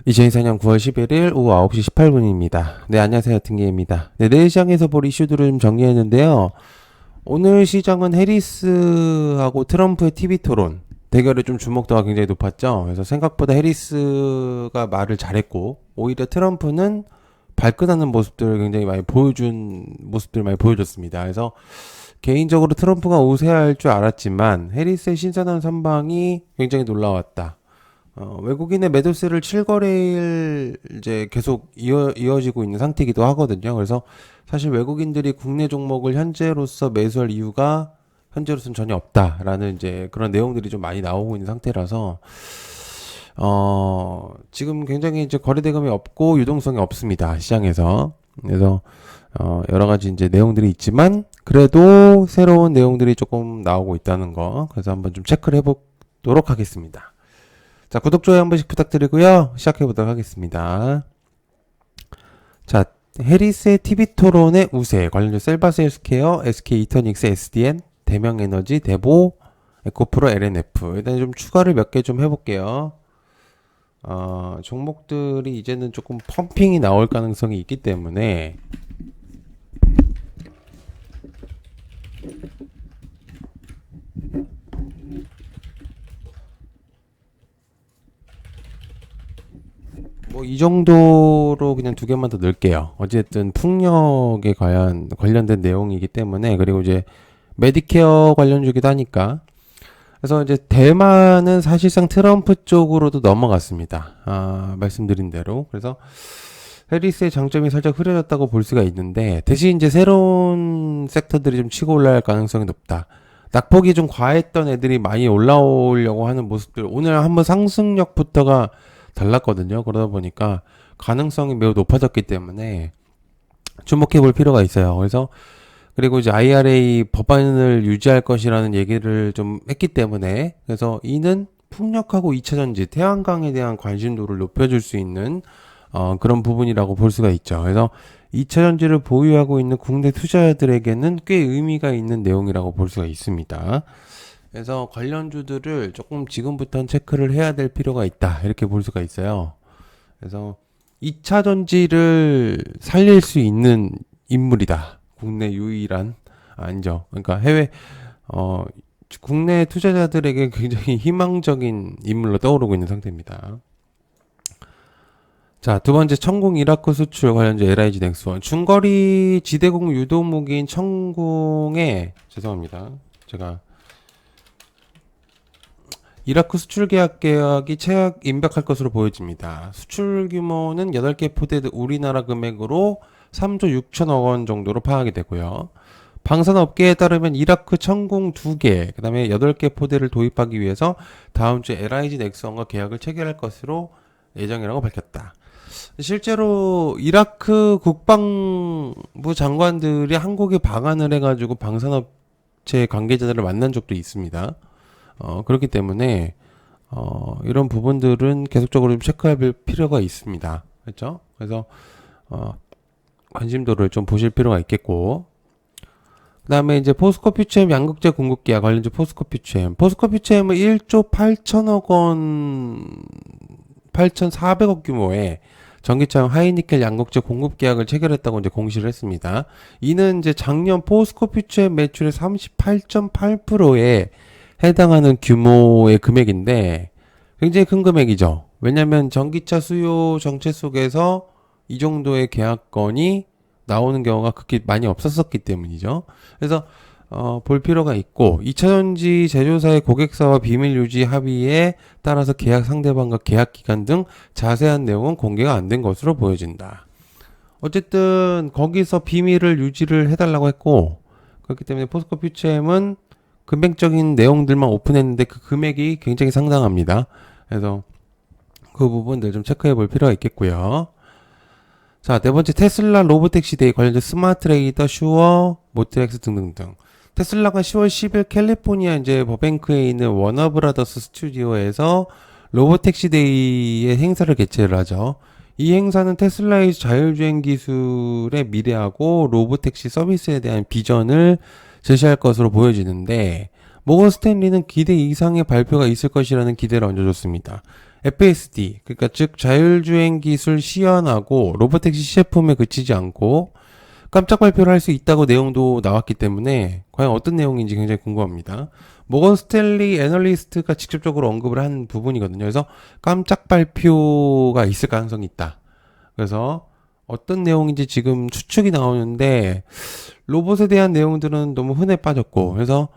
2024년 9월 11일 오후 9시 18분입니다. 네, 안녕하세요. 등기입니다. 네, 내일 시장에서 볼 이슈들을 좀 정리했는데요. 오늘 시장은 해리스하고 트럼프의 TV 토론 대결에 좀 주목도가 굉장히 높았죠. 그래서 생각보다 해리스가 말을 잘했고, 오히려 트럼프는 발끈하는 모습들을 굉장히 많이 보여준 모습들을 많이 보여줬습니다. 그래서 개인적으로 트럼프가 우세할 줄 알았지만 해리스의 신선한 선방이 굉장히 놀라웠다. 외국인의 매도세를 7거래일 이제 계속 이어지고 있는 상태이기도 하거든요. 그래서 사실 외국인들이 국내 종목을 현재로서 매수할 이유가 현재로서는 전혀 없다라는 이제 그런 내용들이 좀 많이 나오고 있는 상태라서 지금 굉장히 이제 거래 대금이 없고 유동성이 없습니다. 시장에서. 그래서 여러 가지 이제 내용들이 있지만 그래도 새로운 내용들이 조금 나오고 있다는 거. 그래서 한번 좀 체크를 해보도록 하겠습니다. 자, 구독, 좋아요 한 번씩 부탁드리고요. 시작해보도록 하겠습니다. 자, 해리스의 TV 토론의 우세, 관련주 셀바스 헬스케어, SK 이터닉스, SDN, 대명에너지, 대보, 에코프로, LNF. 일단 좀 추가를 몇 개 좀 해볼게요. 종목들이 이제는 조금 펌핑이 나올 가능성이 있기 때문에 뭐 이 정도로 그냥 두 개만 더 넣을게요. 어쨌든 풍력에 관련된 내용이기 때문에 그리고 이제 메디케어 관련주기도 하니까 그래서 이제 대만은 사실상 트럼프 쪽으로도 넘어갔습니다. 말씀드린 대로. 그래서 해리스의 장점이 살짝 흐려졌다고 볼 수가 있는데 대신 이제 새로운 섹터들이 좀 치고 올라갈 가능성이 높다. 낙폭이 좀 과했던 애들이 많이 올라오려고 하는 모습들 오늘 한번 상승력부터가 달랐거든요. 그러다 보니까 가능성이 매우 높아졌기 때문에 주목해 볼 필요가 있어요. 그래서 그리고 이제 IRA 법안을 유지할 것이라는 얘기를 좀 했기 때문에 그래서 이는 풍력하고 2차전지 태양광에 대한 관심도를 높여줄 수 있는 그런 부분이라고 볼 수가 있죠. 그래서 2차전지를 보유하고 있는 국내 투자자들에게는 꽤 의미가 있는 내용이라고 볼 수가 있습니다. 그래서 관련주들을 조금 지금부터는 체크를 해야 될 필요가 있다. 이렇게 볼 수가 있어요. 그래서 2차 전지를 살릴 수 있는 인물이다. 국내 유일한, 아니죠. 그러니까 국내 투자자들에게 굉장히 희망적인 인물로 떠오르고 있는 상태입니다. 자, 두 번째, 천궁 이라크 수출 관련주 LIG 넥스원. 중거리 지대공 유도무기인 천궁에, 죄송합니다. 제가 이라크 수출 계약이 최악 임박할 것으로 보여집니다. 수출 규모는 8개 포대 우리나라 금액으로 3조 6천억 원 정도로 파악이 되고요. 방산업계에 따르면 이라크 천궁 2개, 그 다음에 8개 포대를 도입하기 위해서 다음 주에 LIG 넥슨과 계약을 체결할 것으로 예정이라고 밝혔다. 실제로 이라크 국방부 장관들이 한국에 방한을 해가지고 방산업체 관계자들을 만난 적도 있습니다. 그렇기 때문에, 이런 부분들은 계속적으로 좀 체크할 필요가 있습니다. 그렇죠? 그래서, 관심도를 좀 보실 필요가 있겠고, 그 다음에 이제 포스코 퓨처엠 양극재 공급기와 관련주 포스코 퓨처엠. 포스코 퓨처엠은 1조 8천억 원, 8,400억 규모의 전기차용 하이니켈 양극재 공급 계약을 체결했다고 이제 공시를 했습니다. 이는 이제 작년 포스코 퓨처엠 매출의 38.8%에 해당하는 규모의 금액인데 굉장히 큰 금액이죠. 왜냐하면 전기차 수요 정책 속에서 이 정도의 계약건이 나오는 경우가 그렇게 많이 없었었기 때문이죠. 그래서 볼 필요가 있고 2차전지 제조사의 고객사와 비밀 유지 합의에 따라서 계약 상대방과 계약 기간 등 자세한 내용은 공개가 안 된 것으로 보여진다. 어쨌든 거기서 비밀을 유지를 해달라고 했고 그렇기 때문에 포스코 퓨처엠은 금액적인 내용들만 오픈했는데 그 금액이 굉장히 상당합니다. 그래서 그 부분들 좀 체크해 볼 필요가 있겠고요. 자, 네 번째 테슬라 로보택시 데이 관련된 스마트레이더, 슈어, 모트렉스 등등등. 테슬라가 10월 10일 캘리포니아 이제 버뱅크에 있는 워너브라더스 스튜디오에서 로보택시 데이의 행사를 개최를 하죠. 이 행사는 테슬라의 자율주행 기술의 미래하고 로보택시 서비스에 대한 비전을 제시할 것으로 보여지는데 모건 스탠리는 기대 이상의 발표가 있을 것이라는 기대를 얹어줬습니다. FSD, 그러니까 즉 자율주행 기술 시연하고 로보택시 시제품에 그치지 않고 깜짝 발표를 할 수 있다고 내용도 나왔기 때문에 과연 어떤 내용인지 굉장히 궁금합니다. 모건 스탠리 애널리스트가 직접적으로 언급을 한 부분이거든요. 그래서 깜짝 발표가 있을 가능성이 있다. 그래서 어떤 내용인지 지금 추측이 나오는데 로봇에 대한 내용들은 너무 흔해 빠졌고 그래서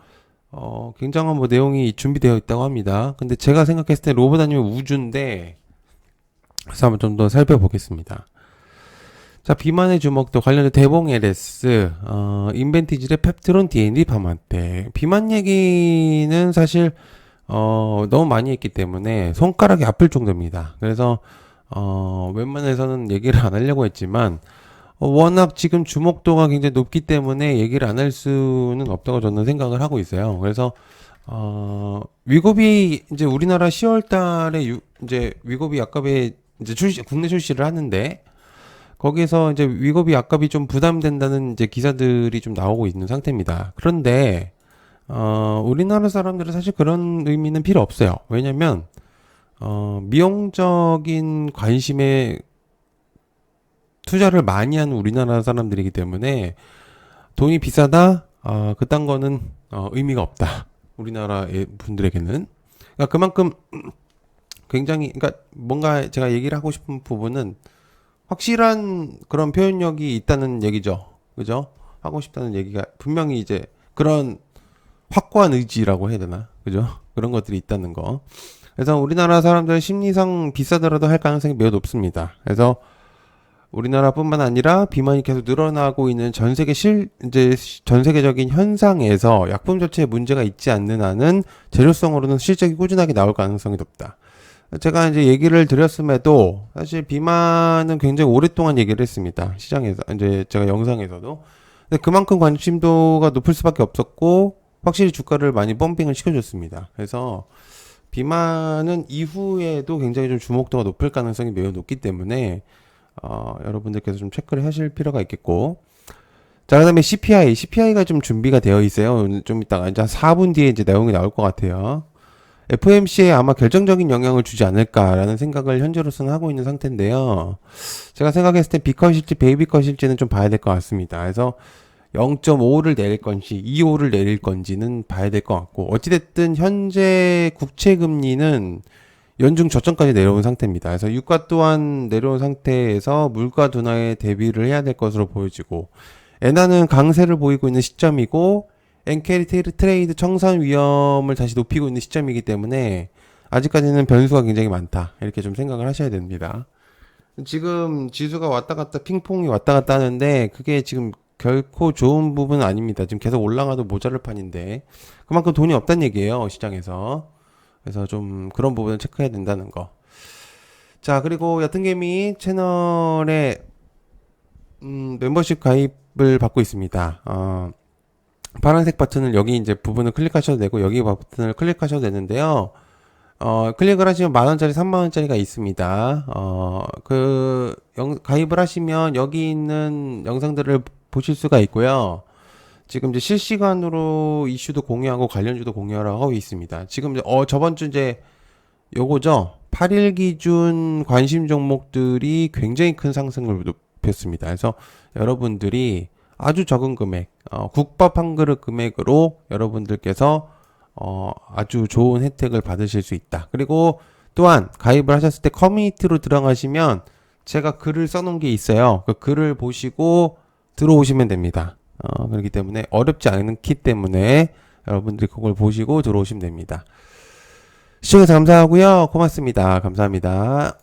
굉장한 뭐 내용이 준비되어 있다고 합니다. 근데 제가 생각했을 때 로봇 아니면 우주인데 그래서 한번 좀 더 살펴보겠습니다. 자, 비만의 주먹도 관련된 대봉 LS, 인벤티질의 펩트론 DND 파마테. 비만 얘기는 사실, 너무 많이 했기 때문에 손가락이 아플 정도입니다. 그래서, 웬만해서는 얘기를 안 하려고 했지만, 워낙 지금 주목도가 굉장히 높기 때문에 얘기를 안 할 수는 없다고 저는 생각을 하고 있어요. 그래서, 위고비, 이제 우리나라 10월 달에 이제 위고비 약값에 이제 국내 출시를 하는데, 거기에서 이제 위고비 약값이 좀 부담된다는 이제 기사들이 좀 나오고 있는 상태입니다. 그런데, 우리나라 사람들은 사실 그런 의미는 필요 없어요. 왜냐면, 미용적인 관심에 투자를 많이 하는 우리나라 사람들이기 때문에 돈이 비싸다? 그딴 거는, 의미가 없다. 우리나라 분들에게는. 그러니까 그만큼 굉장히, 그러니까 뭔가 제가 얘기를 하고 싶은 부분은 확실한 그런 표현력이 있다는 얘기죠. 그죠? 하고 싶다는 얘기가 분명히 이제 그런 확고한 의지라고 해야 되나? 그죠? 그런 것들이 있다는 거. 그래서 우리나라 사람들 심리상 비싸더라도 할 가능성이 매우 높습니다. 그래서 우리나라뿐만 아니라 비만이 계속 늘어나고 있는 이제 전 세계적인 현상에서 약품 자체에 문제가 있지 않는 한은 재료성으로는 실적이 꾸준하게 나올 가능성이 높다. 제가 이제 얘기를 드렸음에도 사실 비만은 굉장히 오랫동안 얘기를 했습니다. 시장에서 이제 제가 영상에서도. 근데 그만큼 관심도가 높을 수밖에 없었고 확실히 주가를 많이 펌핑을 시켜줬습니다. 그래서 비만은 이후에도 굉장히 좀 주목도가 높을 가능성이 매우 높기 때문에 여러분들께서 좀 체크를 하실 필요가 있겠고. 자, 그다음에 CPI가 좀 준비가 되어 있어요. 좀 이따가 이제 4분 뒤에 이제 내용이 나올 것 같아요. FOMC에 아마 결정적인 영향을 주지 않을까라는 생각을 현재로서는 하고 있는 상태인데요. 제가 생각했을 때 B컷일지 베이비컷일지는 좀 봐야 될 것 같습니다. 그래서 0.5를 내릴 건지 2.5를 내릴 건지는 봐야 될 것 같고 어찌됐든 현재 국채금리는 연중 저점까지 내려온 상태입니다. 그래서 유가 또한 내려온 상태에서 물가 둔화에 대비를 해야 될 것으로 보여지고 엔화는 강세를 보이고 있는 시점이고 엔캐리 트레이드 청산 위험을 다시 높이고 있는 시점이기 때문에 아직까지는 변수가 굉장히 많다. 이렇게 좀 생각을 하셔야 됩니다. 지금 지수가 왔다 갔다 핑퐁이 왔다 갔다 하는데 그게 지금 결코 좋은 부분은 아닙니다. 지금 계속 올라가도 모자랄 판인데 그만큼 돈이 없다는 얘기예요. 시장에서. 그래서 좀 그런 부분을 체크해야 된다는 거. 자, 그리고 얕은개미 채널에 멤버십 가입을 받고 있습니다. 파란색 버튼을 여기 이제 부분을 클릭하셔도 되고 여기 버튼을 클릭하셔도 되는데요. 클릭을 하시면 10,000원짜리 30,000원짜리가 있습니다. 가입을 하시면 여기 있는 영상들을 보실 수가 있고요. 지금 이제 실시간으로 이슈도 공유하고 관련주도 공유하라고 하고 있습니다. 지금 이제 저번 주 이제 요거죠. 8일 기준 관심 종목들이 굉장히 큰 상승을 높였습니다. 그래서 여러분들이 아주 적은 금액, 국밥 한 그릇 금액으로 여러분들께서 아주 좋은 혜택을 받으실 수 있다. 그리고 또한 가입을 하셨을 때 커뮤니티로 들어가시면 제가 글을 써놓은 게 있어요. 그 글을 보시고 들어오시면 됩니다. 그렇기 때문에 어렵지 않기 때문에 여러분들이 그걸 보시고 들어오시면 됩니다. 시청해서 감사하고요. 고맙습니다. 감사합니다.